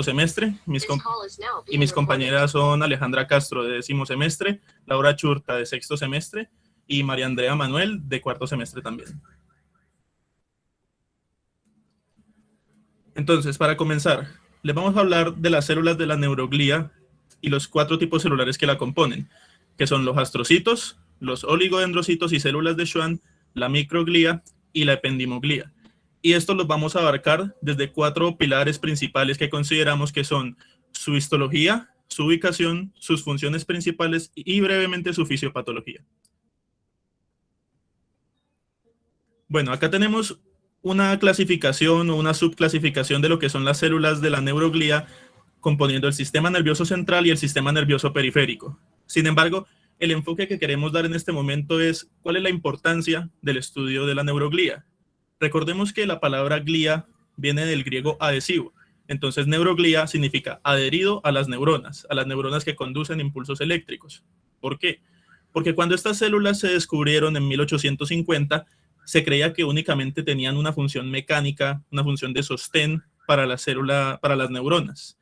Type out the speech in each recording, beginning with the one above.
semestre, y mis compañeras son Alejandra Castro de 10º semestre, Laura Churta de 6º semestre y María Andrea Manuel de 4º semestre también. Entonces, para comenzar, les vamos a hablar de las células de la neuroglía y los 4 tipos celulares que la componen, que son los astrocitos, los oligodendrocitos y células de Schwann, la microglía y la ependimoglía. Y estos los vamos a abarcar desde 4 pilares principales que consideramos que son su histología, su ubicación, sus funciones principales y brevemente su fisiopatología. Bueno, acá tenemos una clasificación o una subclasificación de lo que son las células de la neuroglía componiendo el sistema nervioso central y el sistema nervioso periférico. Sin embargo, el enfoque que queremos dar en este momento es cuál es la importancia del estudio de la neuroglía. Recordemos que la palabra glía viene del griego adhesivo. Entonces, neuroglía significa adherido a las neuronas que conducen impulsos eléctricos. ¿Por qué? Porque cuando estas células se descubrieron en 1850, se creía que únicamente tenían una función mecánica, una función de sostén para la célula, para las neuronas.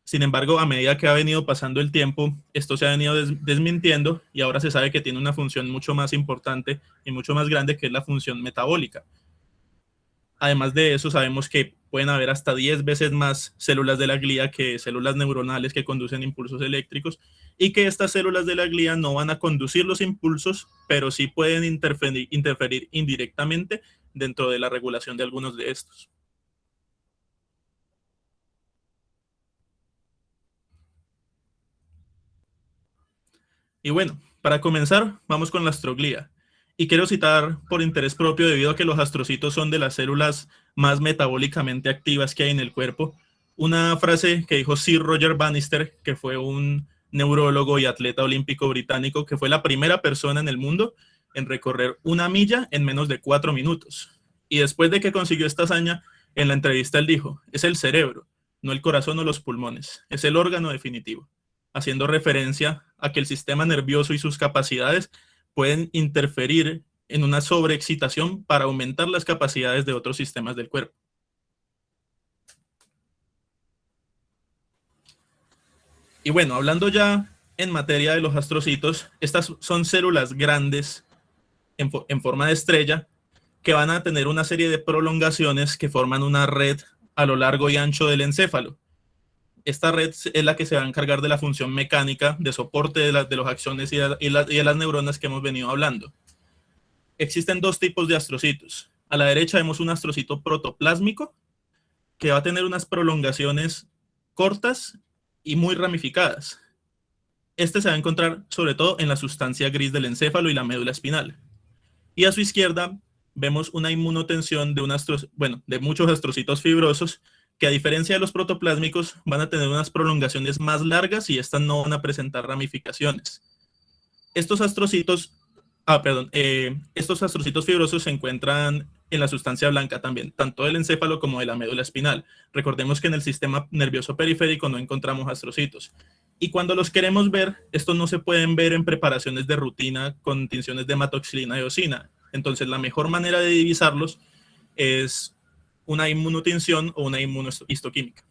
Sin embargo, a medida que ha venido pasando el tiempo, esto se ha venido desmintiendo y ahora se sabe que tiene una función mucho más importante y mucho más grande, que es la función metabólica. Además de eso, sabemos que pueden haber hasta 10 veces más células de la glía que células neuronales que conducen impulsos eléctricos, y que estas células de la glía no van a conducir los impulsos, pero sí pueden interferir indirectamente dentro de la regulación de algunos de estos. Y bueno, para comenzar, vamos con la astroglía. Y quiero citar por interés propio, debido a que los astrocitos son de las células más metabólicamente activas que hay en el cuerpo, una frase que dijo Sir Roger Bannister, que fue un neurólogo y atleta olímpico británico, que fue la primera persona en el mundo en recorrer 1 milla en menos de 4 minutos. Y después de que consiguió esta hazaña, en la entrevista él dijo: es el cerebro, no el corazón o los pulmones, es el órgano definitivo, haciendo referencia a que el sistema nervioso y sus capacidades pueden interferir en una sobreexcitación para aumentar las capacidades de otros sistemas del cuerpo. Y bueno, hablando ya en materia de los astrocitos, estas son células grandes en forma de estrella que van a tener una serie de prolongaciones que forman una red a lo largo y ancho del encéfalo. Esta red es la que se va a encargar de la función mecánica de soporte de los axones y de las neuronas que hemos venido hablando. Existen 2 tipos de astrocitos. A la derecha vemos un astrocito protoplásmico que va a tener unas prolongaciones cortas y muy ramificadas. Este se va a encontrar sobre todo en la sustancia gris del encéfalo y la médula espinal. Y a su izquierda vemos una inmunotensión de muchos astrocitos fibrosos que, a diferencia de los protoplásmicos, van a tener unas prolongaciones más largas y estas no van a presentar ramificaciones. Estos astrocitos fibrosos se encuentran en la sustancia blanca también, tanto del encéfalo como de la médula espinal. Recordemos que en el sistema nervioso periférico no encontramos astrocitos. Y cuando los queremos ver, estos no se pueden ver en preparaciones de rutina con tinciones de hematoxilina y eosina. Entonces, la mejor manera de divisarlos es una inmunotinción o una inmunohistoquímica.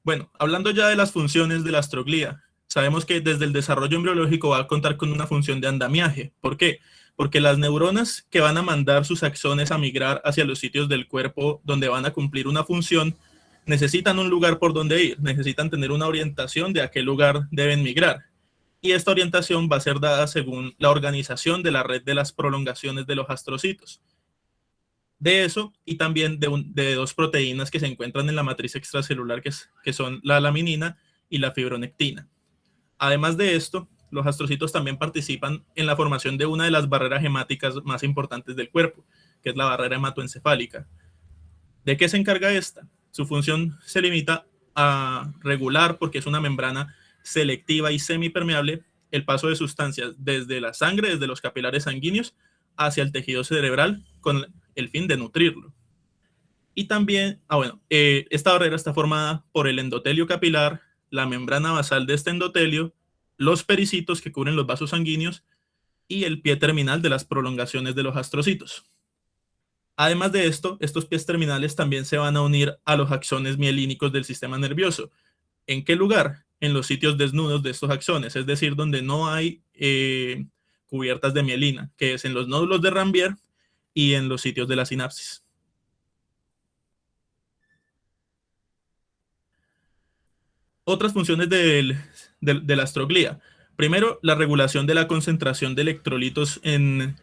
Bueno, hablando ya de las funciones de la astroglía, sabemos que desde el desarrollo embriológico va a contar con una función de andamiaje. ¿Por qué? Porque las neuronas que van a mandar sus axones a migrar hacia los sitios del cuerpo donde van a cumplir una función, necesitan un lugar por donde ir, necesitan tener una orientación de a qué lugar deben migrar. Y esta orientación va a ser dada según la organización de la red de las prolongaciones de los astrocitos. De eso, y también de 2 proteínas que se encuentran en la matriz extracelular, que son la laminina y la fibronectina. Además de esto, los astrocitos también participan en la formación de una de las barreras hemáticas más importantes del cuerpo, que es la barrera hematoencefálica. ¿De qué se encarga esta? Su función se limita a regular, porque es una membrana selectiva y semipermeable, el paso de sustancias desde la sangre, desde los capilares sanguíneos, hacia el tejido cerebral con el fin de nutrirlo. Y también, esta barrera está formada por el endotelio capilar, la membrana basal de este endotelio, los pericitos que cubren los vasos sanguíneos y el pie terminal de las prolongaciones de los astrocitos. Además de esto, estos pies terminales también se van a unir a los axones mielínicos del sistema nervioso. ¿En qué lugar? En los sitios desnudos de estos axones, es decir, donde no hay cubiertas de mielina, que es en los nódulos de Ranvier y en los sitios de la sinapsis. Otras funciones de la astroglía. Primero, la regulación de la concentración de electrolitos en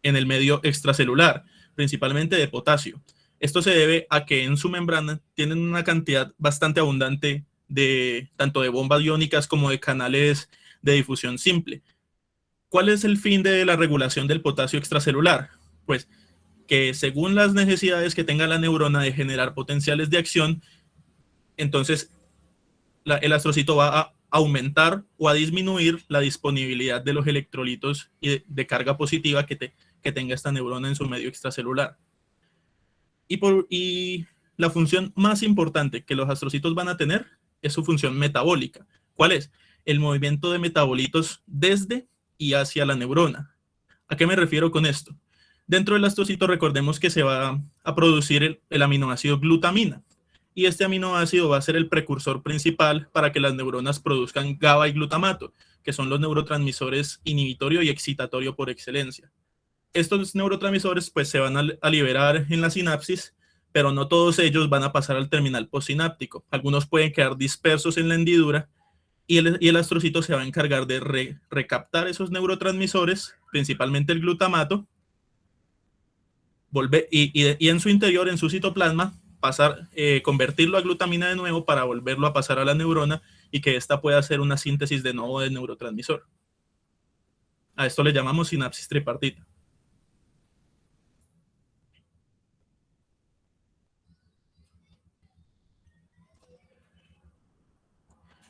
el medio extracelular, principalmente de potasio. Esto se debe a que en su membrana tienen una cantidad bastante abundante de tanto de bombas iónicas como de canales de difusión simple. ¿Cuál es el fin de la regulación del potasio extracelular? Pues que según las necesidades que tenga la neurona de generar potenciales de acción, entonces el astrocito va a aumentar o a disminuir la disponibilidad de los electrolitos y de carga positiva que tenga esta neurona en su medio extracelular. Y la función más importante que los astrocitos van a tener es su función metabólica. ¿Cuál es? El movimiento de metabolitos desde y hacia la neurona. ¿A qué me refiero con esto? Dentro del astrocito recordemos que se va a producir el aminoácido glutamina. Y este aminoácido va a ser el precursor principal para que las neuronas produzcan GABA y glutamato, que son los neurotransmisores inhibitorio y excitatorio por excelencia. Estos neurotransmisores pues se van a liberar en la sinapsis, pero no todos ellos van a pasar al terminal postsináptico. Algunos pueden quedar dispersos en la hendidura y el astrocito se va a encargar de recaptar esos neurotransmisores, principalmente el glutamato, y en su interior, en su citoplasma, convertirlo a glutamina de nuevo para volverlo a pasar a la neurona y que ésta pueda hacer una síntesis de nuevo del neurotransmisor. A esto le llamamos sinapsis tripartita.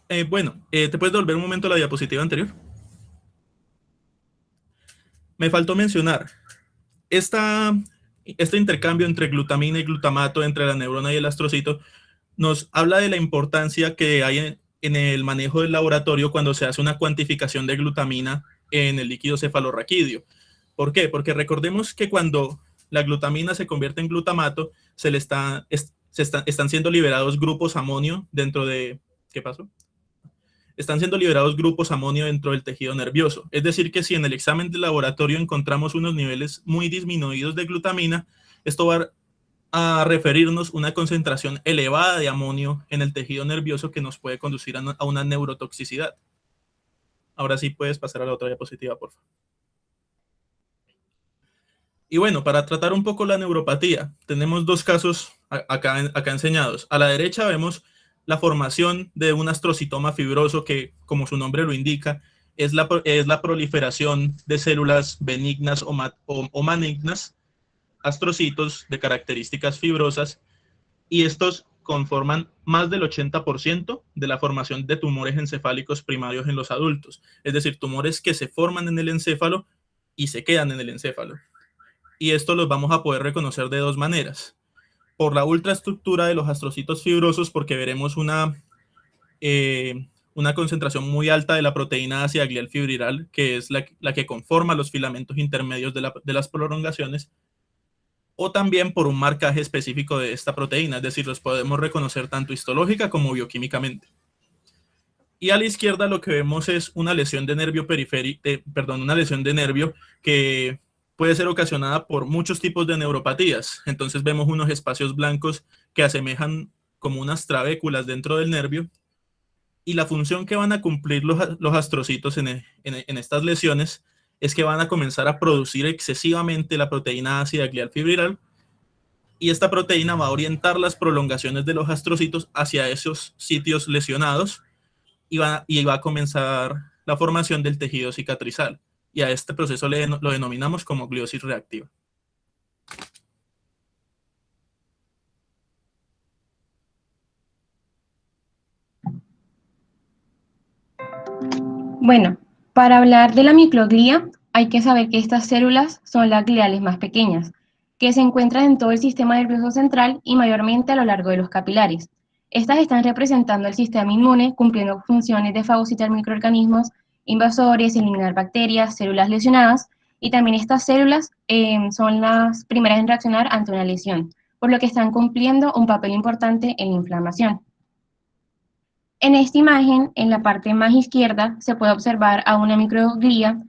¿Te puedes devolver un momento a la diapositiva anterior? Me faltó mencionar, este intercambio entre glutamina y glutamato entre la neurona y el astrocito nos habla de la importancia que hay en el manejo del laboratorio cuando se hace una cuantificación de glutamina en el líquido cefalorraquídeo. ¿Por qué? Porque recordemos que cuando la glutamina se convierte en glutamato, están siendo liberados grupos amonio dentro de... ¿Qué pasó? Están siendo liberados grupos amonio dentro del tejido nervioso. Es decir, que si en el examen de laboratorio encontramos unos niveles muy disminuidos de glutamina, esto va a referirnos una concentración elevada de amonio en el tejido nervioso que nos puede conducir a una neurotoxicidad. Ahora sí puedes pasar a la otra diapositiva, por favor. Y bueno, para tratar un poco la neuropatía, tenemos dos casos acá enseñados. A la derecha vemos la formación de un astrocitoma fibroso que, como su nombre lo indica, es la proliferación de células benignas o malignas, astrocitos de características fibrosas, y estos conforman más del 80% de la formación de tumores encefálicos primarios en los adultos, es decir, tumores que se forman en el encéfalo y se quedan en el encéfalo. Y esto los vamos a poder reconocer de dos maneras. Por la ultraestructura de los astrocitos fibrosos, porque veremos una concentración muy alta de la proteína ácida glial fibrilar, que es la que conforma los filamentos intermedios de las prolongaciones, o también por un marcaje específico de esta proteína, es decir, los podemos reconocer tanto histológica como bioquímicamente. Y a la izquierda lo que vemos es una lesión de nervio una lesión de nervio que puede ser ocasionada por muchos tipos de neuropatías. Entonces vemos unos espacios blancos que asemejan como unas trabéculas dentro del nervio, y la función que van a cumplir los astrocitos en estas lesiones es que van a comenzar a producir excesivamente la proteína ácida glial fibrilar, y esta proteína va a orientar las prolongaciones de los astrocitos hacia esos sitios lesionados y va a comenzar la formación del tejido cicatrizal. Y a este proceso lo denominamos como gliosis reactiva. Bueno, para hablar de la microglía, hay que saber que estas células son las gliales más pequeñas, que se encuentran en todo el sistema nervioso central y mayormente a lo largo de los capilares. Estas están representando el sistema inmune, cumpliendo funciones de fagocitar microorganismos invasores, eliminar bacterias, células lesionadas Y también estas células son las primeras en reaccionar ante una lesión, por lo que están cumpliendo un papel importante en la inflamación. En esta imagen, en la parte más izquierda, se puede observar a una microglía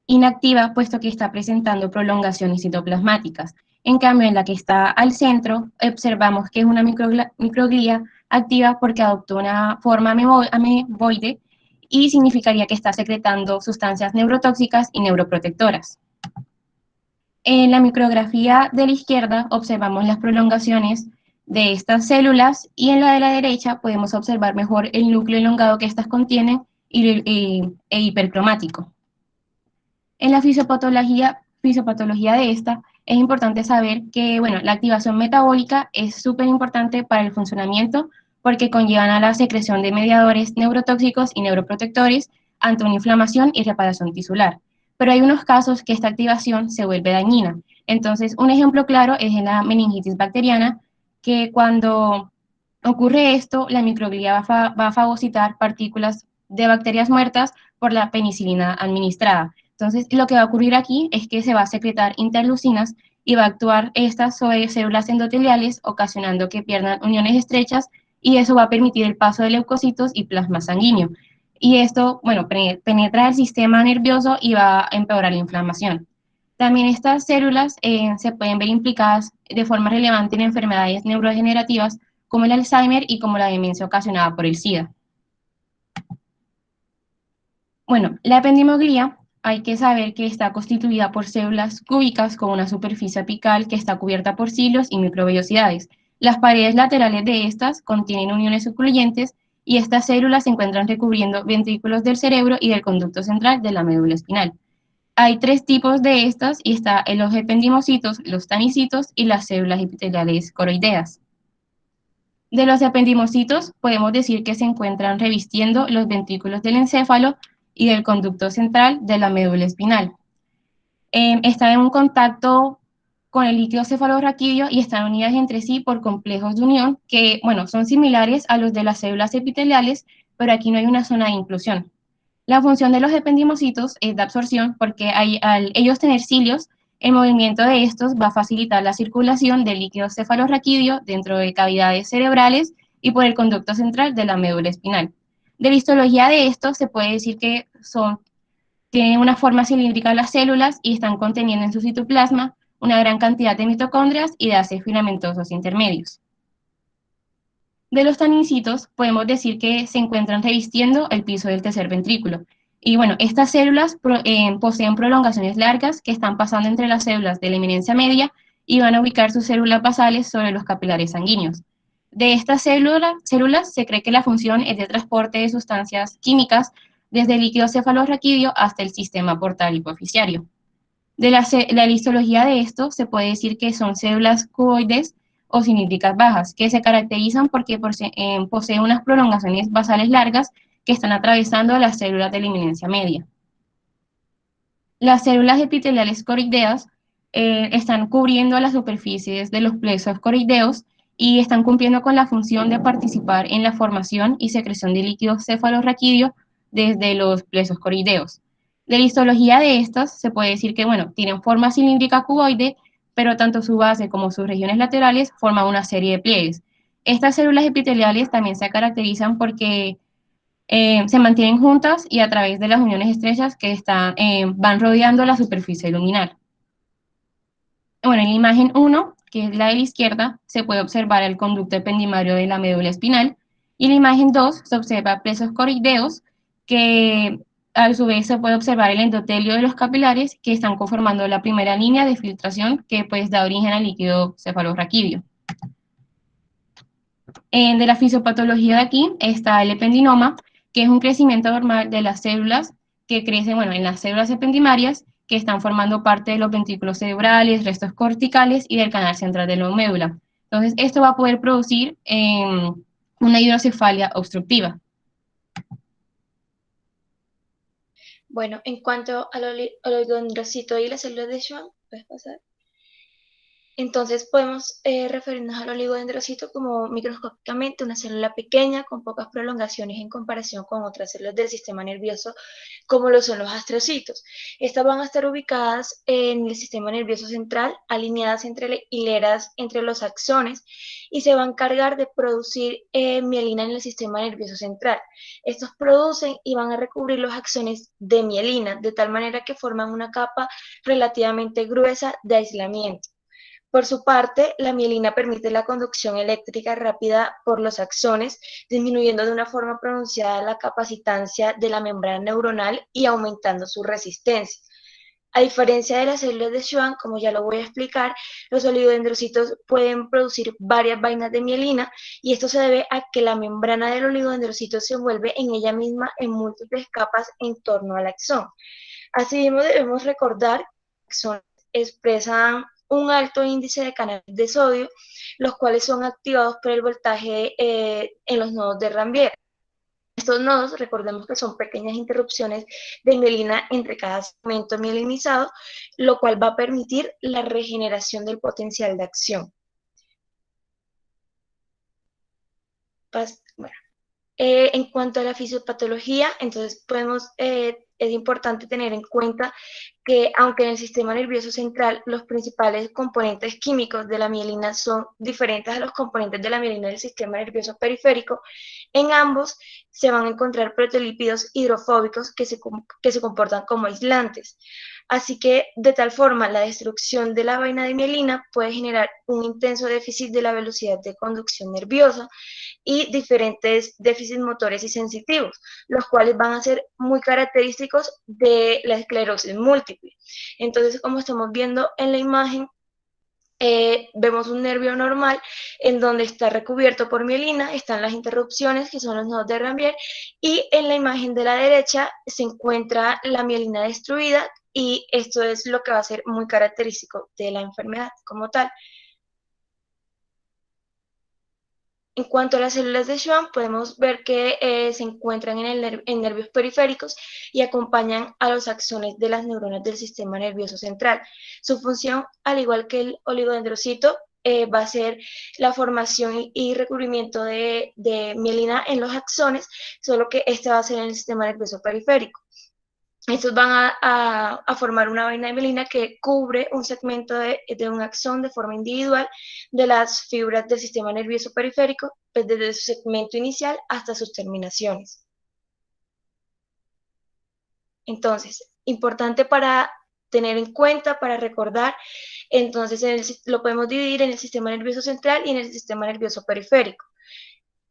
inactiva, puesto que está presentando prolongaciones citoplasmáticas. En cambio, en la que está al centro, observamos que es una microglía activa porque adoptó una forma ameboide y significaría que está secretando sustancias neurotóxicas y neuroprotectoras. En la micrografía de la izquierda observamos las prolongaciones de estas células y en la de la derecha podemos observar mejor el núcleo elongado que estas contienen e hipercromático. En la fisiopatología de esta es importante saber que bueno, la activación metabólica es súper importante para el funcionamiento porque conllevan a la secreción de mediadores neurotóxicos y neuroprotectores ante una inflamación y reparación tisular. Pero hay unos casos que esta activación se vuelve dañina. Entonces, un ejemplo claro es en la meningitis bacteriana, que cuando ocurre esto, la microglía va a fagocitar partículas de bacterias muertas por la penicilina administrada. Entonces, lo que va a ocurrir aquí es que se va a secretar interleucinas y va a actuar estas sobre células endoteliales, ocasionando que pierdan uniones estrechas y eso va a permitir el paso de leucocitos y plasma sanguíneo. Y esto, bueno, penetra el sistema nervioso y va a empeorar la inflamación. También estas células se pueden ver implicadas de forma relevante en enfermedades neurodegenerativas como el Alzheimer y como la demencia ocasionada por el SIDA. Bueno, la ependimoglía hay que saber que está constituida por células cúbicas con una superficie apical que está cubierta por cilios y microvellosidades. Las paredes laterales de estas contienen uniones sucluyentes y estas células se encuentran recubriendo ventrículos del cerebro y del conducto central de la médula espinal. Hay tres tipos de estas y está en los ependimocitos, los tanicitos y las células epiteliales coroideas. De los ependimocitos podemos decir que se encuentran revistiendo los ventrículos del encéfalo y del conducto central de la médula espinal. Están en un contacto con el líquido cefalorraquídeo y están unidas entre sí por complejos de unión que, bueno, son similares a los de las células epiteliales, pero aquí no hay una zona de inclusión. La función de los ependimocitos es de absorción porque al ellos tener cilios, el movimiento de estos va a facilitar la circulación del líquido cefalorraquídeo dentro de cavidades cerebrales y por el conducto central de la médula espinal. De la histología de estos se puede decir que tienen una forma cilíndrica las células y están conteniendo en su citoplasma una gran cantidad de mitocondrias y de ácidos filamentosos intermedios. De los tanincitos podemos decir que se encuentran revistiendo el piso del tercer ventrículo. Y bueno, estas células poseen prolongaciones largas que están pasando entre las células de la eminencia media y van a ubicar sus células basales sobre los capilares sanguíneos. De estas células se cree que la función es de transporte de sustancias químicas desde el líquido cefalorraquídeo hasta el sistema portal hipoficiario. De la histología de esto se puede decir que son células cuboides o cilíndricas bajas, que se caracterizan porque poseen unas prolongaciones basales largas que están atravesando las células de la eminencia media. Las células epiteliales coroideas están cubriendo las superficies de los plexos coroideos y están cumpliendo con la función de participar en la formación y secreción de líquido cefalorraquídeo desde los plexos coroideos. De la histología de estas se puede decir que, bueno, tienen forma cilíndrica cuboide, pero tanto su base como sus regiones laterales forman una serie de pliegues. Estas células epiteliales también se caracterizan porque se mantienen juntas y a través de las uniones estrechas que van rodeando la superficie luminal. Bueno, en la imagen 1, que es la de la izquierda, se puede observar el conducto ependimario de la médula espinal, y en la imagen 2 se observa plexos coroideos, que a su vez se puede observar el endotelio de los capilares, que están conformando la primera línea de filtración que pues da origen al líquido cefalorraquídeo. De la fisiopatología de aquí está el ependinoma, que es un crecimiento normal de las células que crecen, bueno, en las células ependimarias que están formando parte de los ventrículos cerebrales, restos corticales y del canal central de la médula. Entonces, esto va a poder producir una hidrocefalia obstructiva. Bueno, en cuanto al oligodendrocito y las células de Schwann, ¿puedes pasar? Entonces podemos referirnos al oligodendrocito como microscópicamente una célula pequeña con pocas prolongaciones en comparación con otras células del sistema nervioso como lo son los astrocitos. Estas van a estar ubicadas en el sistema nervioso central, alineadas entre hileras entre los axones y se van a encargar de producir mielina en el sistema nervioso central. Estos producen y van a recubrir los axones de mielina de tal manera que forman una capa relativamente gruesa de aislamiento. Por su parte, la mielina permite la conducción eléctrica rápida por los axones, disminuyendo de una forma pronunciada la capacitancia de la membrana neuronal y aumentando su resistencia. A diferencia de las células de Schwann, como ya lo voy a explicar, los oligodendrocitos pueden producir varias vainas de mielina y esto se debe a que la membrana del oligodendrocito se envuelve en ella misma en múltiples capas en torno al axón. Asimismo, debemos recordar que los axones expresan un alto índice de canales de sodio, los cuales son activados por el voltaje en los nodos de Rambier. Estos nodos, recordemos que son pequeñas interrupciones de mielina entre cada segmento mielinizado, lo cual va a permitir la regeneración del potencial de acción. Bueno. En cuanto a la fisiopatología, entonces es importante tener en cuenta que aunque en el sistema nervioso central los principales componentes químicos de la mielina son diferentes a los componentes de la mielina del sistema nervioso periférico, en ambos se van a encontrar proteolípidos hidrofóbicos que se comportan como aislantes. Así que de tal forma la destrucción de la vaina de mielina puede generar un intenso déficit de la velocidad de conducción nerviosa y diferentes déficits motores y sensitivos, los cuales van a ser muy característicos de la esclerosis múltiple. Entonces, como estamos viendo en la imagen, vemos un nervio normal en donde está recubierto por mielina, están las interrupciones que son los nodos de Rambier y en la imagen de la derecha se encuentra la mielina destruida y esto es lo que va a ser muy característico de la enfermedad como tal. En cuanto a las células de Schwann, podemos ver que se encuentran en nervios periféricos y acompañan a los axones de las neuronas del sistema nervioso central. Su función, al igual que el oligodendrocito, va a ser la formación y recubrimiento de mielina en los axones, solo que este va a ser en el sistema nervioso periférico. Estos van a formar una vaina de mielina que cubre un segmento de un axón de forma individual de las fibras del sistema nervioso periférico, pues desde su segmento inicial hasta sus terminaciones. Entonces, importante para tener en cuenta, para recordar, entonces lo podemos dividir en el sistema nervioso central y en el sistema nervioso periférico.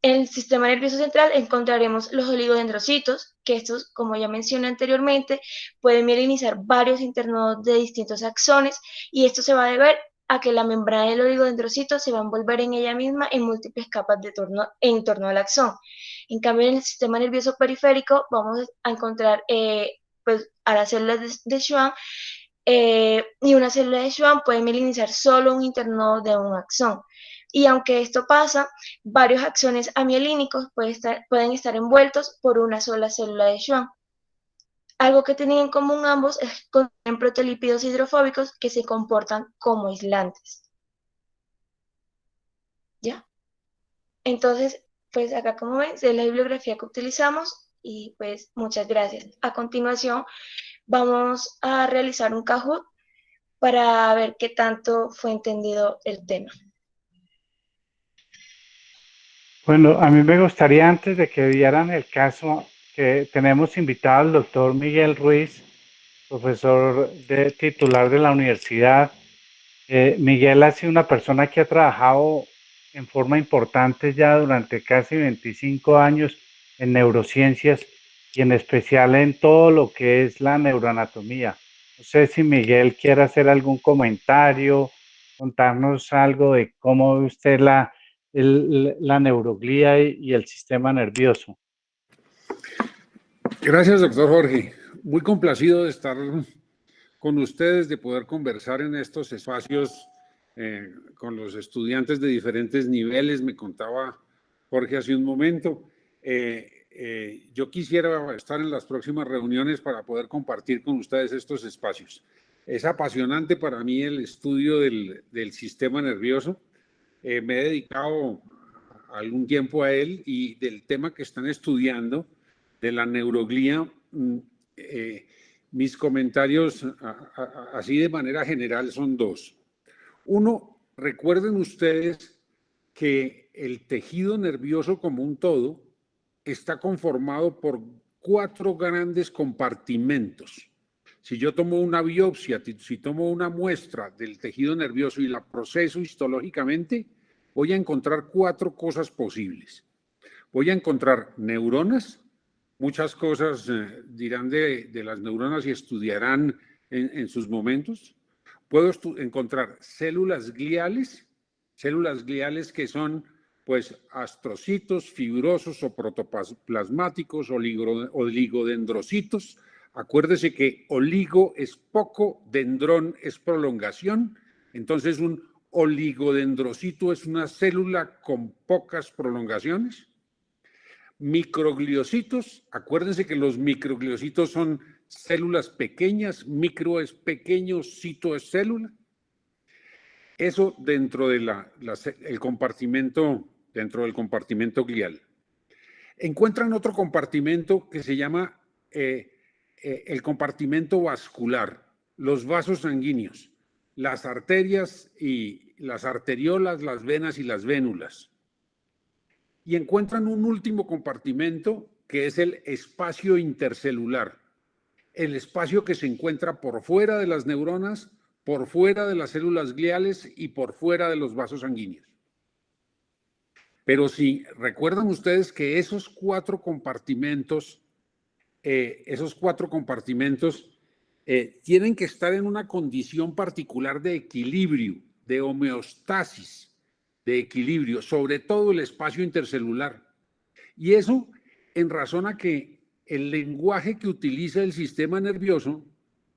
En el sistema nervioso central encontraremos los oligodendrocitos, que estos, como ya mencioné anteriormente, pueden mielinizar varios internodos de distintos axones y esto se va a deber a que la membrana del oligodendrocito se va a envolver en ella misma en múltiples capas en torno al axón. En cambio, en el sistema nervioso periférico vamos a encontrar pues, a las células de Schwann y una célula de Schwann puede mielinizar solo un internodo de un axón. Y aunque esto pasa, varios axones amielínicos pueden estar envueltos por una sola célula de Schwann. Algo que tienen en común ambos es que contienen proteolípidos hidrofóbicos que se comportan como aislantes. ¿Ya? Entonces, pues acá como ven, es la bibliografía que utilizamos y pues muchas gracias. A continuación, vamos a realizar un Kahoot para ver qué tanto fue entendido el tema. Bueno, a mí me gustaría antes de que vieran el caso que tenemos invitado al doctor Miguel Ruiz, profesor titular de la universidad. Miguel ha sido una persona que ha trabajado en forma importante ya durante casi 25 años en neurociencias y en especial en todo lo que es la neuroanatomía. No sé si Miguel quiere hacer algún comentario, contarnos algo de cómo ve usted la neuroglía y el sistema nervioso. Gracias, doctor Jorge. Muy complacido de estar con ustedes, de poder conversar en estos espacios con los estudiantes de diferentes niveles. Me contaba Jorge hace un momento. Yo quisiera estar en las próximas reuniones para poder compartir con ustedes estos espacios. Es apasionante para mí el estudio del sistema nervioso. Me he dedicado algún tiempo a él y del tema que están estudiando, de la neuroglía, mis comentarios así de manera general son dos. Uno, recuerden ustedes que el tejido nervioso como un todo está conformado por 4 grandes compartimentos. Si yo tomo una biopsia, si tomo una muestra del tejido nervioso y la proceso histológicamente, voy a encontrar 4 cosas posibles. Voy a encontrar neuronas, muchas cosas dirán de las neuronas y estudiarán en sus momentos. Puedo encontrar células gliales que son pues astrocitos, fibrosos o protoplasmáticos, oligodendrocitos. Acuérdese que oligo es poco, dendrón es prolongación, entonces un oligodendrocito es una célula con pocas prolongaciones. Microgliocitos, acuérdense que los microgliocitos son células pequeñas, micro es pequeño, cito es célula. Eso dentro del compartimento glial. Encuentran otro compartimento que se llama el compartimento vascular, los vasos sanguíneos, las arterias y las arteriolas, las venas y las vénulas. Y encuentran un último compartimento que es el espacio intercelular, el espacio que se encuentra por fuera de las neuronas, por fuera de las células gliales y por fuera de los vasos sanguíneos. Pero si recuerdan ustedes que esos 4 compartimentos tienen que estar en una condición particular de equilibrio, de homeostasis, de equilibrio, sobre todo el espacio intercelular. Y eso en razón a que el lenguaje que utiliza el sistema nervioso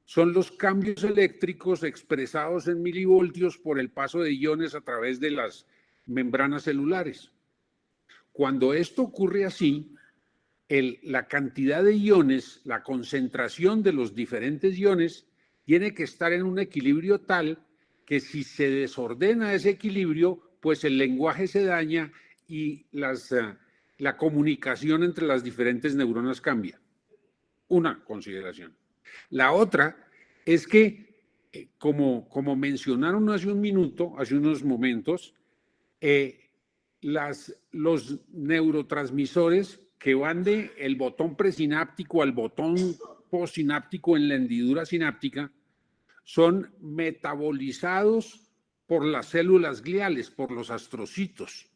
son los cambios eléctricos expresados en milivoltios por el paso de iones a través de las membranas celulares. Cuando esto ocurre así, la cantidad de iones, la concentración de los diferentes iones, tiene que estar en un equilibrio tal que si se desordena ese equilibrio, pues el lenguaje se daña y la comunicación entre las diferentes neuronas cambia. Una consideración. La otra es que, como mencionaron hace unos momentos, los neurotransmisores que van del botón presináptico al botón postsináptico en la hendidura sináptica son metabolizados por las células gliales, por los astrocitos.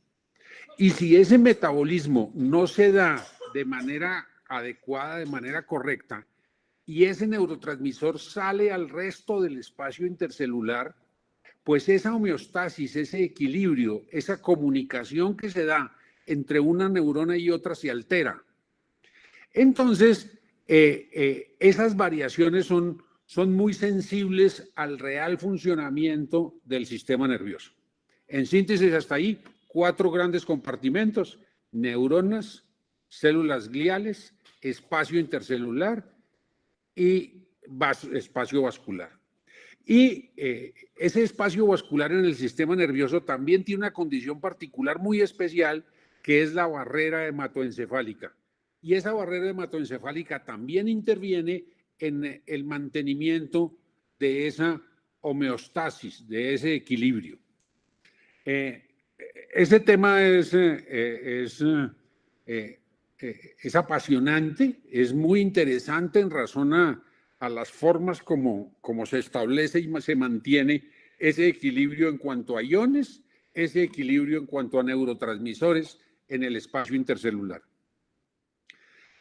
Y si ese metabolismo no se da de manera adecuada, de manera correcta, y ese neurotransmisor sale al resto del espacio intercelular, pues esa homeostasis, ese equilibrio, esa comunicación que se da entre una neurona y otra se altera. Entonces, esas variaciones son muy sensibles al real funcionamiento del sistema nervioso. En síntesis, hasta ahí, 4 grandes compartimentos: neuronas, células gliales, espacio intercelular y espacio vascular. Y ese espacio vascular en el sistema nervioso también tiene una condición particular muy especial, que es la barrera hematoencefálica. Y esa barrera hematoencefálica también interviene en el mantenimiento de esa homeostasis, de ese equilibrio. Ese tema es apasionante, es muy interesante en razón a las formas como se establece y se mantiene ese equilibrio en cuanto a iones, ese equilibrio en cuanto a neurotransmisores en el espacio intercelular.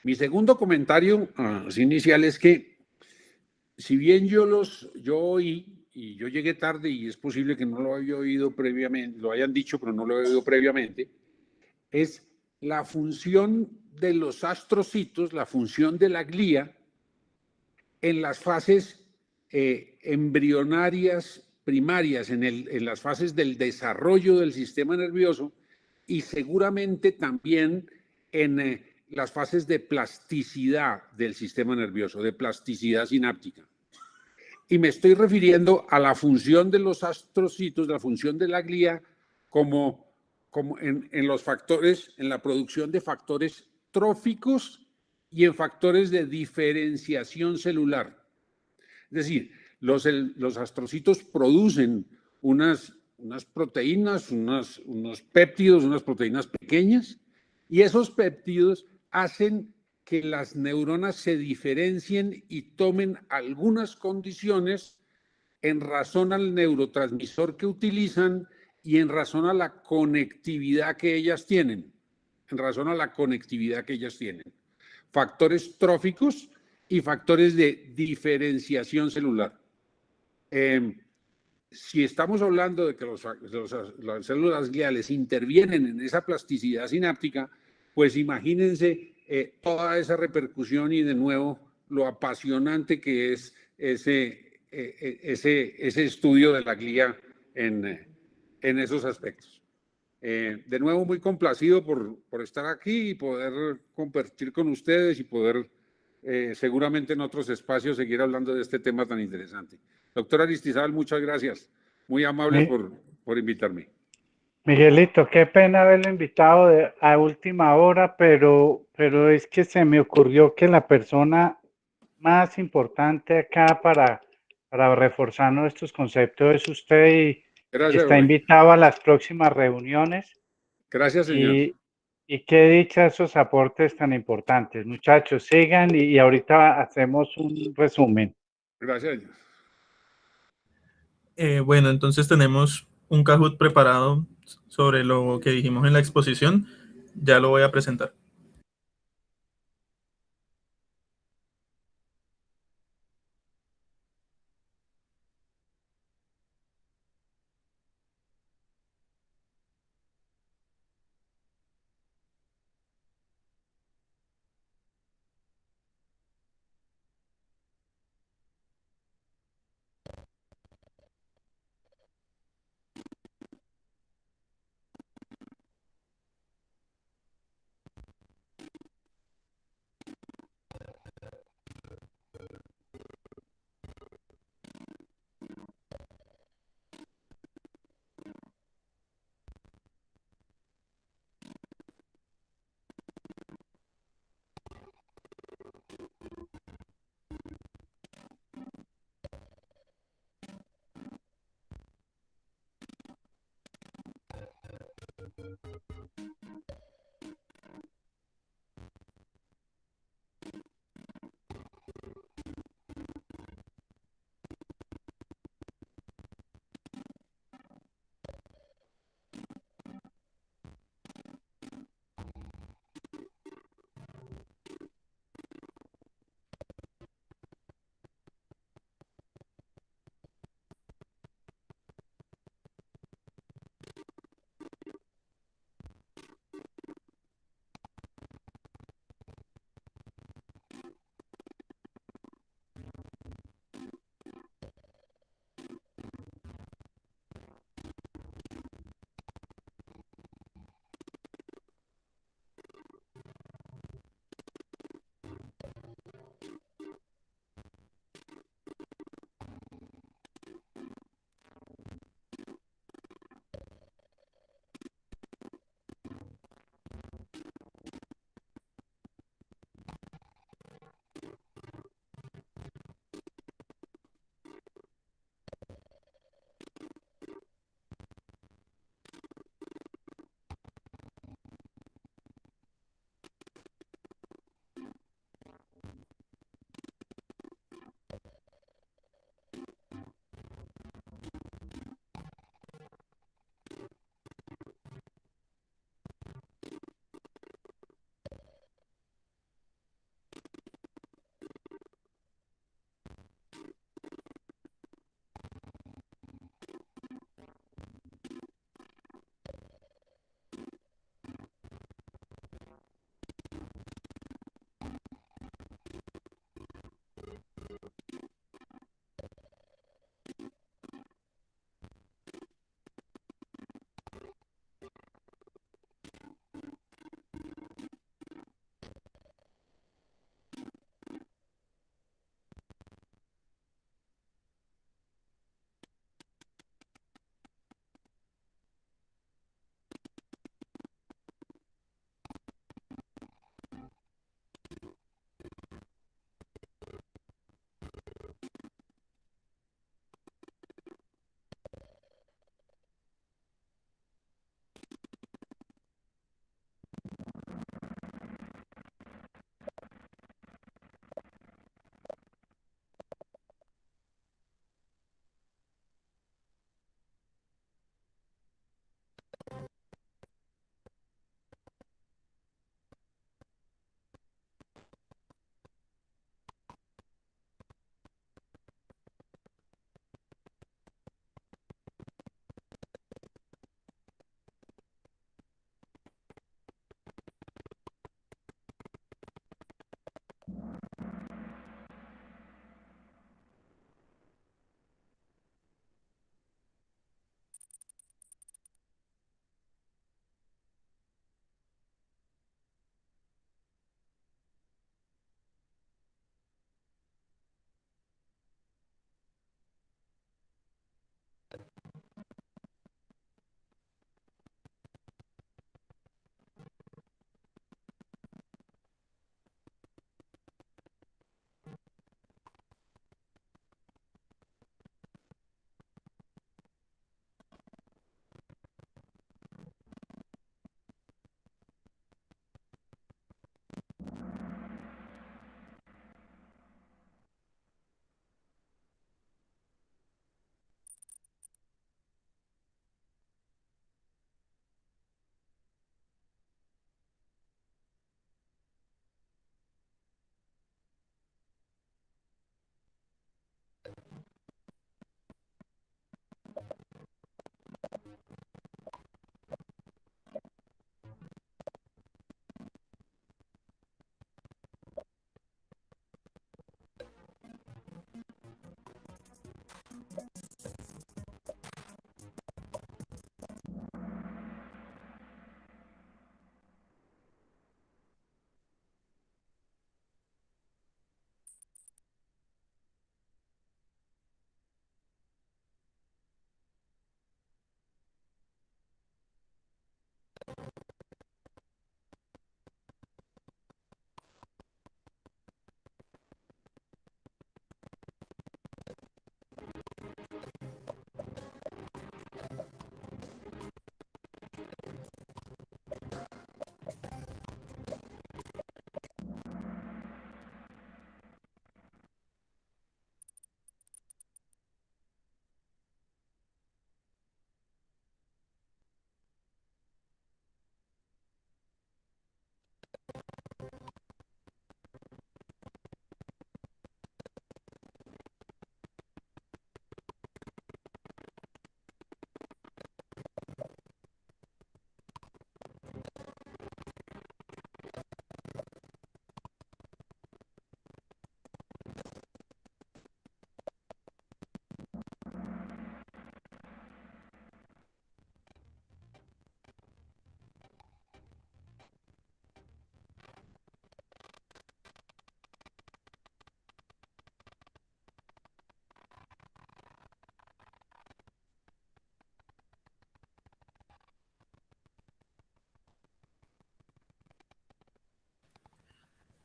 Mi segundo comentario inicial es que, si bien yo oí, y yo llegué tarde y es posible que no lo haya oído previamente, lo hayan dicho, pero no lo he oído previamente, es la función de los astrocitos, la función de la glía en las fases embrionarias primarias, en las fases del desarrollo del sistema nervioso y seguramente también en las fases de plasticidad del sistema nervioso, de plasticidad sináptica. y me estoy refiriendo a la función de los astrocitos, la función de la glía, como en los factores, en la producción de factores tróficos y en factores de diferenciación celular. Es decir, los astrocitos producen unas proteínas, unos péptidos, unas proteínas pequeñas, y esos péptidos hacen que las neuronas se diferencien y tomen algunas condiciones en razón al neurotransmisor que utilizan y en razón a la conectividad que ellas tienen. En razón a la conectividad que ellas tienen. Factores tróficos y factores de diferenciación celular. Si estamos hablando de que las células gliales intervienen en esa plasticidad sináptica, pues imagínense toda esa repercusión y de nuevo lo apasionante que es ese estudio de la glía en esos aspectos. De nuevo, muy complacido por estar aquí y poder compartir con ustedes y poder seguramente en otros espacios seguir hablando de este tema tan interesante. Doctor Aristizábal, muchas gracias. Muy amable por invitarme. Miguelito, qué pena haberlo invitado a última hora, pero es que se me ocurrió que la persona más importante acá para reforzarnos estos conceptos es usted y Gracias, está Jorge. invitado a las próximas reuniones Gracias, señor. y qué dicha esos aportes tan importantes. Muchachos, sigan y ahorita hacemos un resumen. Gracias, señor. Bueno, entonces tenemos un Kahoot preparado sobre lo que dijimos en la exposición. Ya lo voy a presentar.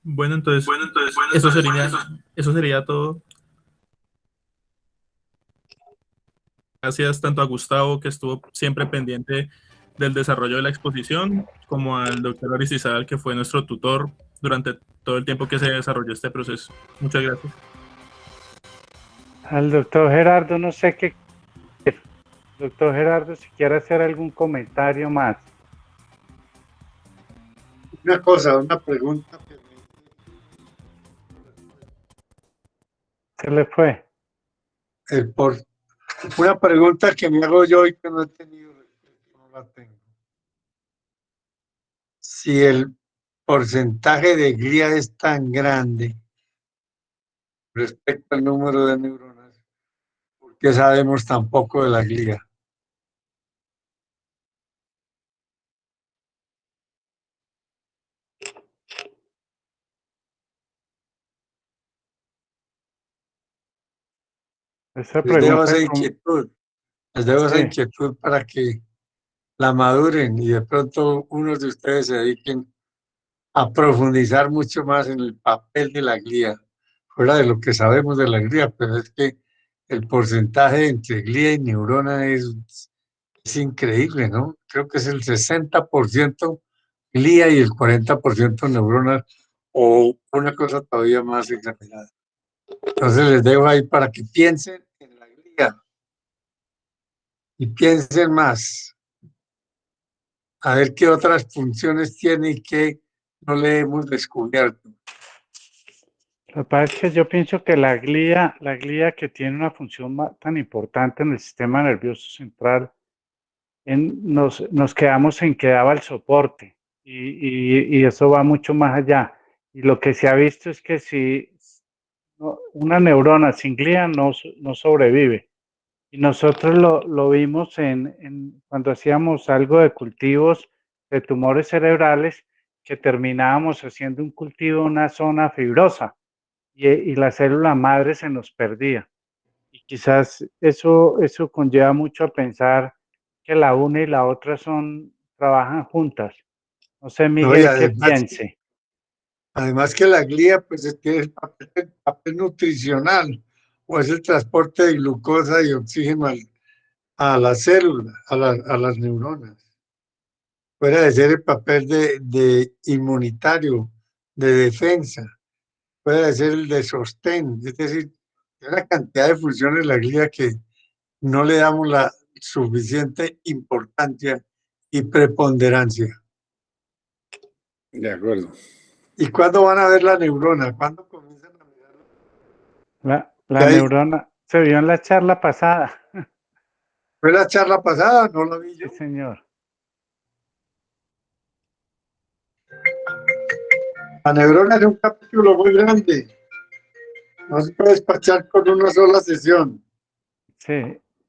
Bueno, entonces, eso sería todo. Gracias tanto a Gustavo, que estuvo siempre pendiente del desarrollo de la exposición, como al doctor Aristizábal, que fue nuestro tutor durante todo el tiempo que se desarrolló este proceso. Muchas gracias. Al doctor Gerardo, no sé qué. Doctor Gerardo, si quiere hacer algún comentario más. Una cosa, una pregunta. Se le fue. Una pregunta que me hago yo y que no he tenido, no la tengo. Si el porcentaje de glía es tan grande respecto al número de neuronas, ¿por qué sabemos tan poco de la glía? Esa Les dejo pregunta esa es como, inquietud, les dejo esa sí, inquietud para que la maduren y de pronto unos de ustedes se dediquen a profundizar mucho más en el papel de la glía, fuera de lo que sabemos de la glía, pero es que el porcentaje entre glía y neurona es increíble, ¿no? Creo que es el 60% glía y el 40% neuronas, o una cosa todavía más exagerada. Entonces les dejo ahí para que piensen en la glía y piensen más, a ver qué otras funciones tiene y qué no le hemos descubierto. lo que pasa es que yo pienso que la glía que tiene una función tan importante en el sistema nervioso central, nos quedamos en que daba el soporte y eso va mucho más allá. Y lo que se ha visto es que si una neurona sin glía no sobrevive. Y nosotros lo vimos cuando hacíamos algo de cultivos de tumores cerebrales, que terminábamos haciendo un cultivo en una zona fibrosa y la célula madre se nos perdía. Y quizás eso conlleva mucho a pensar que la una y la otra trabajan juntas. No sé, ¿No? Y Miguel, qué piense. además que la glía pues tiene el papel nutricional, o es el transporte de glucosa y oxígeno a la célula, a las neuronas. Fuera de ser el papel de inmunitario, de defensa, puede ser el de sostén, es decir, hay una cantidad de funciones la glía que no le damos la suficiente importancia y preponderancia. De acuerdo. ¿Y cuándo van a ver la neurona? ¿Cuándo comienzan a mirar? La neurona se vio en la charla pasada. ¿Fue la charla pasada? ¿No la vi yo? Sí, señor. La neurona es un capítulo muy grande. No se puede despachar con una sola sesión. Sí,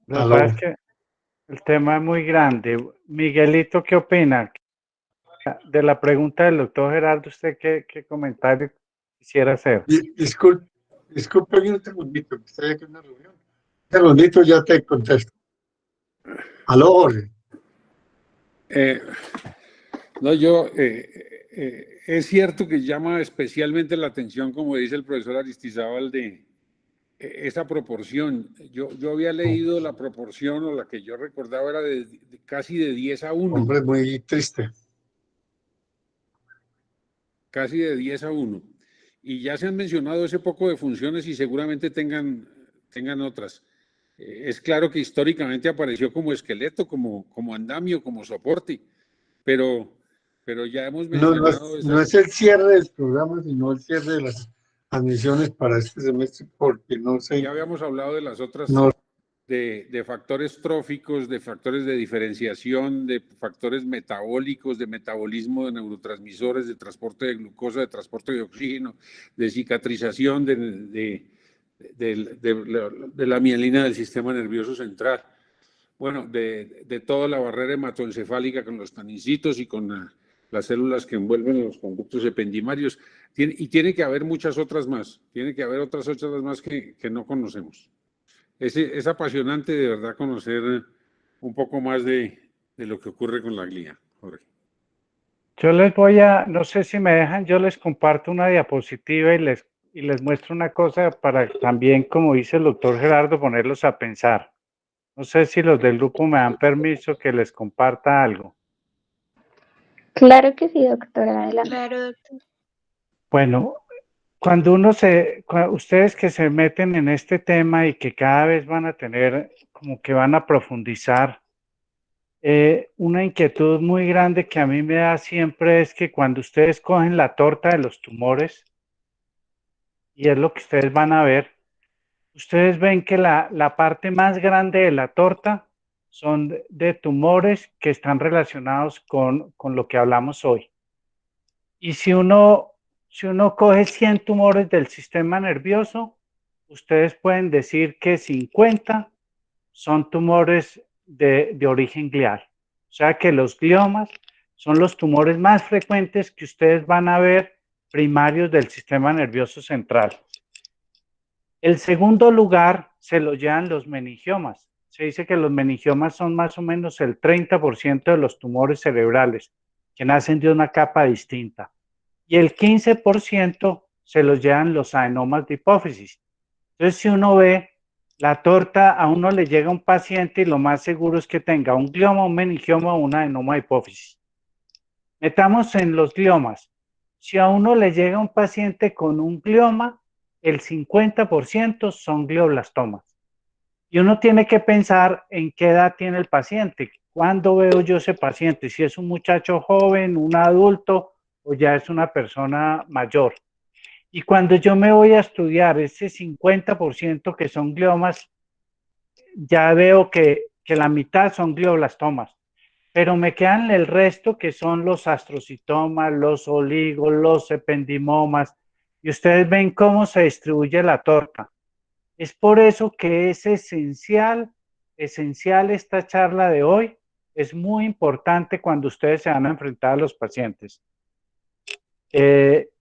lo que Aló. pasa es que el tema es muy grande. Miguelito, ¿qué opina de la pregunta del doctor Gerardo? ¿Usted qué comentario quisiera hacer? Disculpe, disculpe un segundito, que estoy aquí en una reunión. Un segundito, ya te contesto. Aló, Jorge. No, es cierto que llama especialmente la atención, como dice el profesor Aristizábal, de esa proporción. Yo había leído la proporción, o la que yo recordaba era de casi de 10-1. Hombre, muy triste. Casi de 10-1. Y ya se han mencionado ese poco de funciones y seguramente tengan otras. Es claro que históricamente apareció como esqueleto, como andamio, como soporte, pero ya hemos mencionado No esas. es el cierre del programa, sino el cierre de las admisiones para este semestre, porque no sé, Ya habíamos hablado de las otras, no, de factores tróficos, de factores de diferenciación, de factores metabólicos, de metabolismo de neurotransmisores, de transporte de glucosa, de transporte de oxígeno, de cicatrización de la mielina del sistema nervioso central. Bueno, de toda la barrera hematoencefálica con los tanincitos y con las células que envuelven los conductos ependimarios. Y tiene que haber muchas otras más, tiene que haber otras más que no conocemos. Es apasionante de verdad conocer un poco más de lo que ocurre con la glía, Jorge. Yo no sé si me dejan, yo les comparto una diapositiva y les muestro una cosa para también, como dice el doctor Gerardo, ponerlos a pensar. No sé si los del grupo me dan permiso que les comparta algo. Claro que sí, doctora, adelante. Claro, doctor. Bueno, ustedes que se meten en este tema y que cada vez van a tener, como que van a profundizar, una inquietud muy grande que a mí me da siempre es que cuando ustedes cogen la torta de los tumores, y es lo que ustedes van a ver, ustedes ven que la parte más grande de la torta son de tumores que están relacionados con lo que hablamos hoy. Y si uno coge 100 tumores del sistema nervioso, ustedes pueden decir que 50 son tumores de origen glial. O sea que los gliomas son los tumores más frecuentes que ustedes van a ver primarios del sistema nervioso central. El segundo lugar se lo llevan los meningiomas. Se dice que los meningiomas son más o menos el 30% de los tumores cerebrales que nacen de una capa distinta. Y el 15% se los llevan los adenomas de hipófisis. Entonces, si uno ve la torta, a uno le llega un paciente y lo más seguro es que tenga un glioma, un meningioma o un adenoma de hipófisis. Metamos en los gliomas. Si a uno le llega un paciente con un glioma, el 50% son glioblastomas. Y uno tiene que pensar en qué edad tiene el paciente. ¿Cuándo veo yo ese paciente? Si es un muchacho joven, un adulto o ya es una persona mayor. Y cuando yo me voy a estudiar ese 50% que son gliomas, ya veo que la mitad son glioblastomas. Pero me quedan el resto que son los astrocitomas, los oligos, los ependimomas. Y ustedes ven cómo se distribuye la torta. Es por eso que es esencial esta charla de hoy. Es muy importante cuando ustedes se van a enfrentar a los pacientes.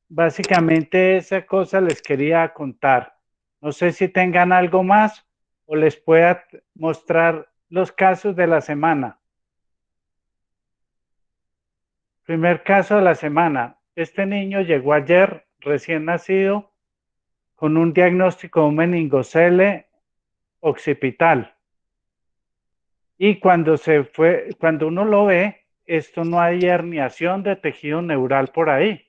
Básicamente esa cosa les quería contar. No sé si tengan algo más o les pueda mostrar los casos de la semana. Primer caso de la semana. Este niño llegó ayer, recién nacido, con un diagnóstico de un meningocele occipital. Y cuando uno lo ve, esto no hay herniación de tejido neural por ahí.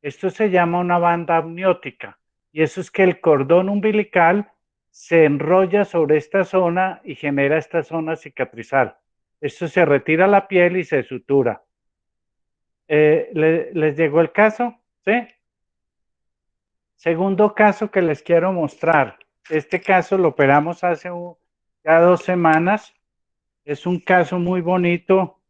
Esto se llama una banda amniótica. Y eso es que el cordón umbilical se enrolla sobre esta zona y genera esta zona cicatrizal. Esto se retira la piel y se sutura. ¿Les llegó el caso? ¿Sí? Segundo caso que les quiero mostrar. Este caso lo operamos hace ya 2 semanas. Es un caso muy bonito.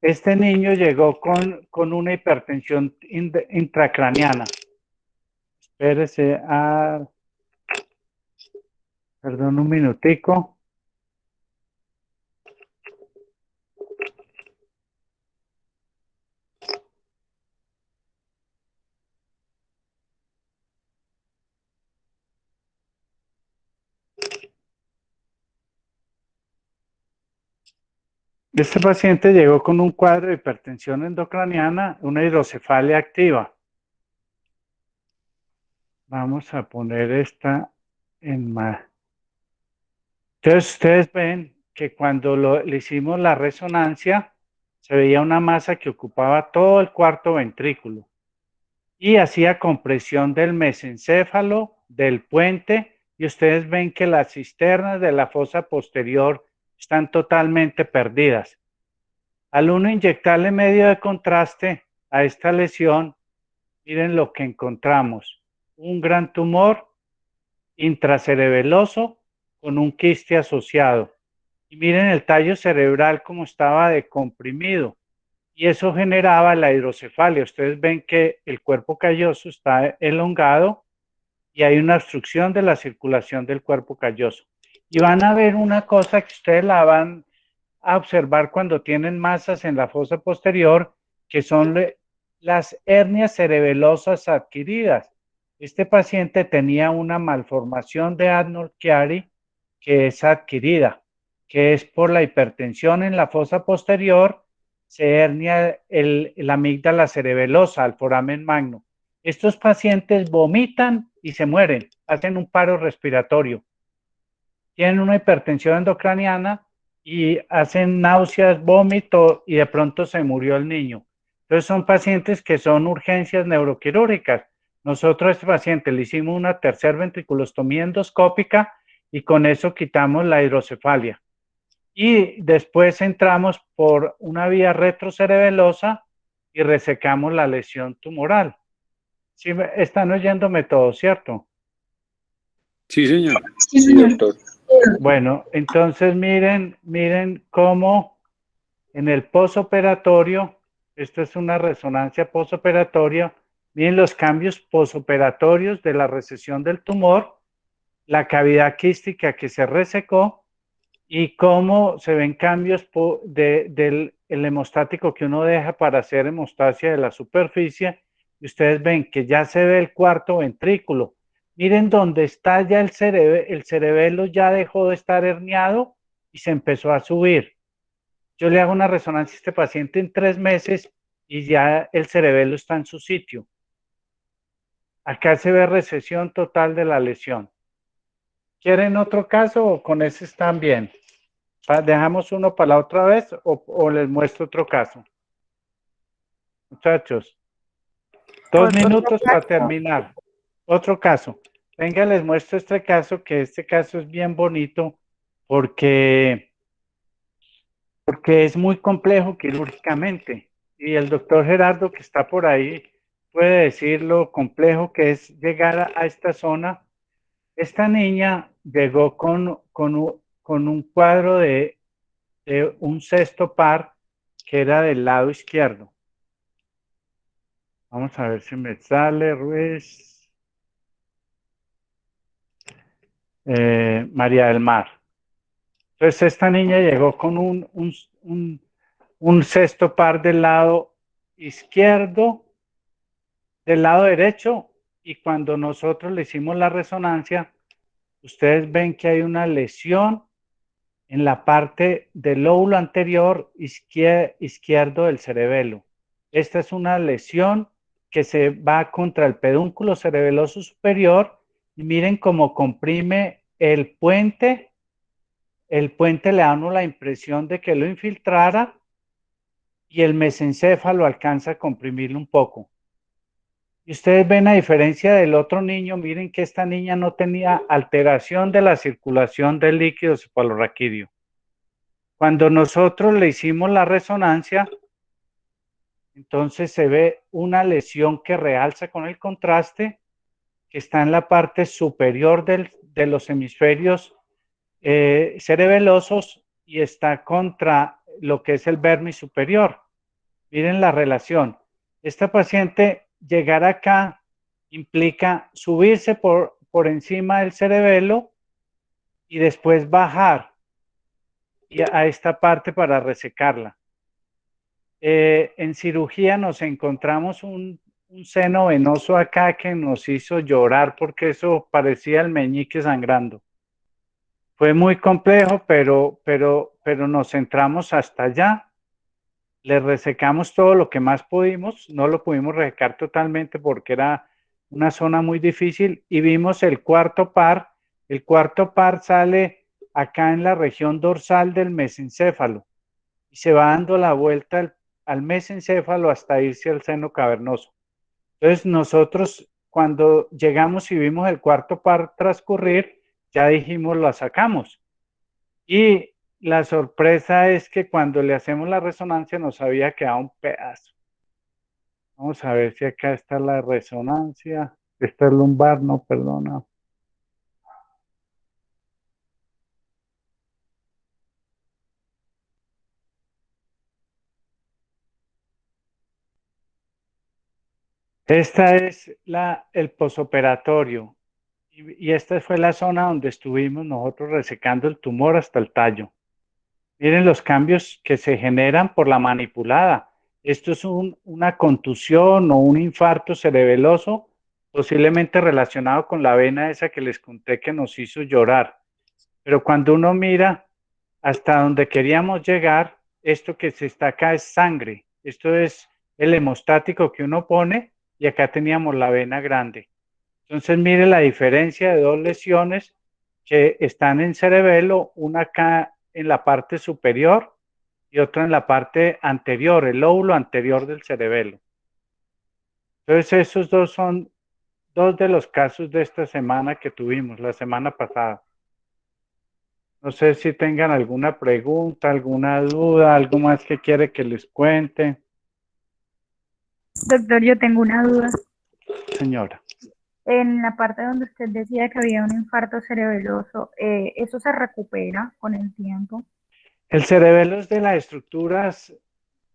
Este niño llegó con una hipertensión intracraniana. Espérese. Perdón un minutico. Este paciente llegó con un cuadro de hipertensión endocraniana, una hidrocefalia activa. Vamos a poner esta en más. Entonces ustedes ven que cuando le hicimos la resonancia, se veía una masa que ocupaba todo el cuarto ventrículo y hacía compresión del mesencéfalo, del puente, y ustedes ven que las cisternas de la fosa posterior están totalmente perdidas. Al uno inyectarle medio de contraste a esta lesión, miren lo que encontramos: un gran tumor intracerebeloso con un quiste asociado. Y miren el tallo cerebral como estaba decomprimido. Y eso generaba la hidrocefalia. Ustedes ven que el cuerpo calloso está elongado y hay una obstrucción de la circulación del cuerpo calloso. Y van a ver una cosa que ustedes la van a observar cuando tienen masas en la fosa posterior, que son las hernias cerebelosas adquiridas. Este paciente tenía una malformación de Arnold-Chiari que es adquirida, que es por la hipertensión en la fosa posterior, se hernia la amígdala cerebelosa, el foramen magno. Estos pacientes vomitan y se mueren, hacen un paro respiratorio, tienen una hipertensión endocraniana y hacen náuseas, vómito y de pronto se murió el niño. Entonces son pacientes que son urgencias neuroquirúrgicas. Nosotros a este paciente le hicimos una tercera ventriculostomía endoscópica y con eso quitamos la hidrocefalia. Y después entramos por una vía retrocerebelosa y resecamos la lesión tumoral. ¿Sí están oyéndome todo, cierto? Sí, señor. Sí, señor. Doctor. Bueno, entonces miren cómo en el posoperatorio, esto es una resonancia posoperatoria, miren los cambios posoperatorios de la recesión del tumor, la cavidad quística que se resecó y cómo se ven cambios del hemostático que uno deja para hacer hemostasia de la superficie. Y ustedes ven que ya se ve el cuarto ventrículo. Miren dónde está ya el cerebelo ya dejó de estar herniado y se empezó a subir. Yo le hago una resonancia a este paciente en 3 meses y ya el cerebelo está en su sitio. Acá se ve recesión total de la lesión. ¿Quieren otro caso o con ese están bien? ¿Dejamos uno para la otra vez o les muestro otro caso? Muchachos, 2 minutos para terminar. Otro caso. Venga, les muestro este caso, que este caso es bien bonito porque es muy complejo quirúrgicamente. Y el doctor Gerardo, que está por ahí, puede decir lo complejo que es llegar a esta zona. Esta niña llegó con un cuadro de un sexto par que era del lado izquierdo. Vamos a ver si me sale, Ruiz. María del Mar. Entonces esta niña llegó con un sexto par del lado izquierdo, del lado derecho, y cuando nosotros le hicimos la resonancia, ustedes ven que hay una lesión en la parte del lóbulo anterior izquierdo del cerebelo. Esta es una lesión que se va contra el pedúnculo cerebeloso superior y miren cómo comprime el puente. El puente le da a uno la impresión de que lo infiltrara y el mesencéfalo alcanza a comprimirlo un poco. Y ustedes ven, a diferencia del otro niño, miren que esta niña no tenía alteración de la circulación del líquido cefalorraquídeo. Cuando nosotros le hicimos la resonancia, entonces se ve una lesión que realza con el contraste, que está en la parte superior de los hemisferios cerebelosos y está contra lo que es el vermis superior. Miren la relación. Esta paciente llegar acá implica subirse por encima del cerebelo y después bajar a esta parte para resecarla. En cirugía nos encontramos un seno venoso acá que nos hizo llorar porque eso parecía el meñique sangrando. Fue muy complejo, pero nos centramos hasta allá. Le resecamos todo lo que más pudimos, no lo pudimos resecar totalmente porque era una zona muy difícil y vimos el cuarto par. El cuarto par sale acá en la región dorsal del mesencéfalo y se va dando la vuelta al mesencéfalo hasta irse al seno cavernoso. Entonces nosotros cuando llegamos y vimos el cuarto par transcurrir, ya dijimos, la sacamos. Y la sorpresa es que cuando le hacemos la resonancia nos había quedado un pedazo. Vamos a ver si acá está la resonancia. Esta es lumbar, no, perdona. Esta es el posoperatorio. Y esta fue la zona donde estuvimos nosotros resecando el tumor hasta el tallo. Miren los cambios que se generan por la manipulada. Esto es una contusión o un infarto cerebeloso, posiblemente relacionado con la vena esa que les conté que nos hizo llorar. Pero cuando uno mira hasta donde queríamos llegar, esto que se está acá es sangre. Esto es el hemostático que uno pone y acá teníamos la vena grande. Entonces mire la diferencia de dos lesiones que están en cerebelo, una acá en la parte superior y otra en la parte anterior, el lóbulo anterior del cerebelo. Entonces esos dos son dos de los casos de esta semana que tuvimos, la semana pasada. No sé si tengan alguna pregunta, alguna duda, algo más que quiere que les cuente. Doctor, yo tengo una duda. Señora. En la parte donde usted decía que había un infarto cerebeloso, ¿eso se recupera con el tiempo? El cerebelo es de las estructuras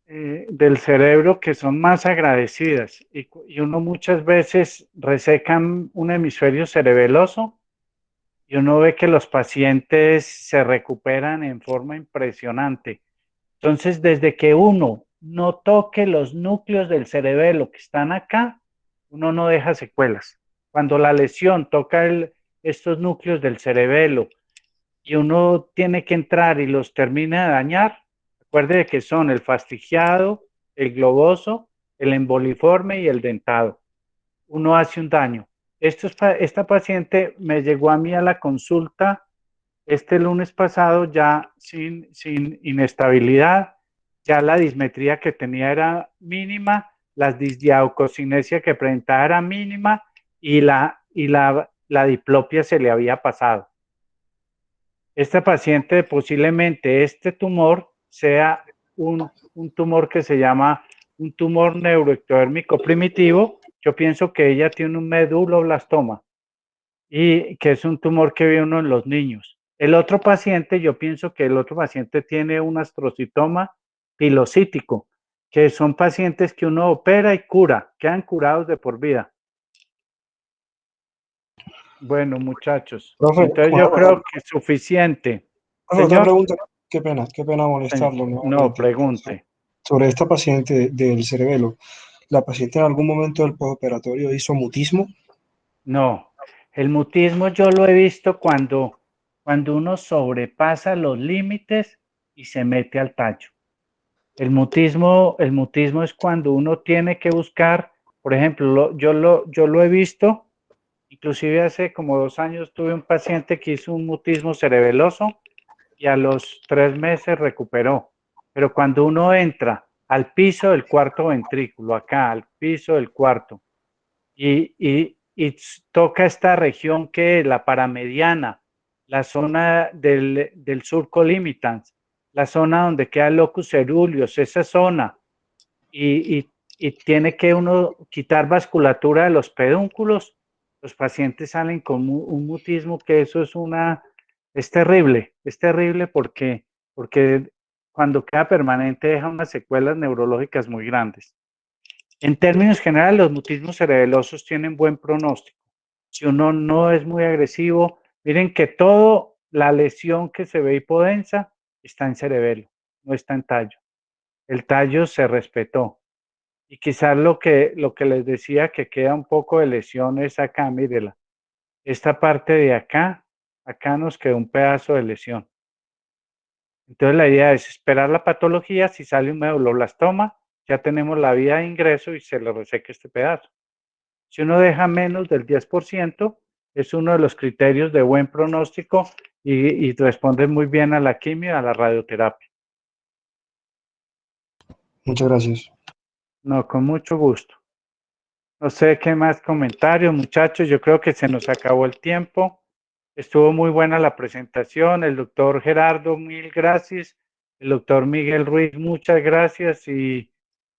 del cerebro que son más agradecidas y uno muchas veces resecan un hemisferio cerebeloso y uno ve que los pacientes se recuperan en forma impresionante. Entonces, desde que uno no toque los núcleos del cerebelo que están acá, uno no deja secuelas. Cuando la lesión toca estos núcleos del cerebelo y uno tiene que entrar y los termina de dañar, recuerde que son el fastigiado, el globoso, el emboliforme y el dentado. Uno hace un daño. Esta paciente me llegó a mí a la consulta este lunes pasado ya sin inestabilidad, ya la dismetría que tenía era mínima, la disdiaucocinesia que presentaba era mínima y la diplopia se le había pasado. Esta paciente posiblemente este tumor sea un tumor que se llama un tumor neuroectodérmico primitivo. Yo pienso que ella tiene un meduloblastoma y que es un tumor que ve uno en los niños. El otro paciente, yo pienso que el otro paciente tiene un astrocitoma pilocítico, que son pacientes que uno opera y cura, quedan curados de por vida. Bueno, muchachos, Profe, entonces yo creo que es suficiente. profe, otra Señor, pregunta, qué pena molestarlo no, nuevamente. pregunte. Sobre esta paciente del cerebelo, ¿la paciente en algún momento del postoperatorio hizo mutismo? No, el mutismo yo lo he visto cuando uno sobrepasa los límites y se mete al tallo. El mutismo es cuando uno tiene que buscar, por ejemplo, yo lo he visto, inclusive hace como 2 años tuve un paciente que hizo un mutismo cerebeloso y a los 3 meses recuperó. Pero cuando uno entra al piso del cuarto ventrículo, acá, al piso del cuarto, y toca esta región que es la paramediana, la zona del surco limitans, la zona donde queda el locus ceruleus, esa zona, y tiene que uno quitar vasculatura de los pedúnculos, los pacientes salen con un mutismo que eso es terrible porque cuando queda permanente deja unas secuelas neurológicas muy grandes. En términos generales, los mutismos cerebelosos tienen buen pronóstico. Si uno no es muy agresivo, miren que todo la lesión que se ve hipodensa está en cerebelo, no está en tallo. El tallo se respetó. Y quizás lo que les decía que queda un poco de lesión es acá, mírela. Esta parte de acá nos quedó un pedazo de lesión. Entonces la idea es esperar la patología, si sale un medulloblastoma, ya tenemos la vía de ingreso y se le reseca este pedazo. Si uno deja menos del 10%, es uno de los criterios de buen pronóstico y responde muy bien a la quimio y a la radioterapia. Muchas gracias. No, con mucho gusto. No sé qué más comentarios, muchachos. Yo creo que se nos acabó el tiempo. Estuvo muy buena la presentación. El doctor Gerardo, mil gracias. El doctor Miguel Ruiz, muchas gracias. Y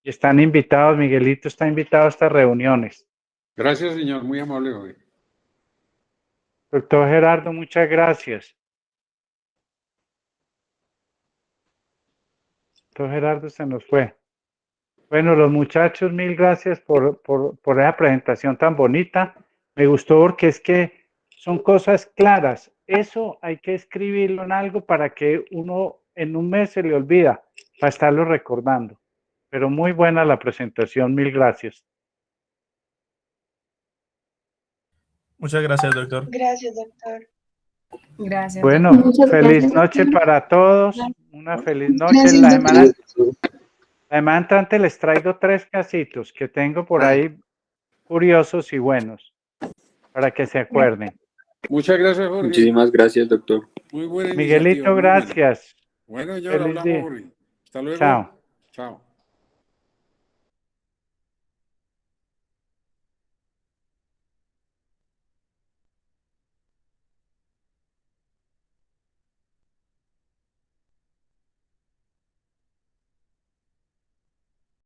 están invitados, Miguelito está invitado a estas reuniones. Gracias, señor, muy amable hoy. Doctor Gerardo, muchas gracias. Doctor Gerardo se nos fue. Bueno, los muchachos, mil gracias por esa presentación tan bonita. Me gustó porque es que son cosas claras. Eso hay que escribirlo en algo para que uno en un mes se le olvida, para estarlo recordando. Pero muy buena la presentación, mil gracias. Muchas gracias, doctor. Gracias, doctor. Gracias. Bueno, Muchas feliz gracias. noche para todos. Una feliz noche. Gracias, La doctor. semana entrante les traigo 3 casitos que tengo por ahí curiosos y buenos para que se acuerden. Muchas gracias, Jorge. Muchísimas gracias, doctor. Muy buena iniciativa. Miguelito, muy buena. gracias. Bueno, señor, Feliz hablamos, día. Jorge. Hasta luego. Chao. Chao.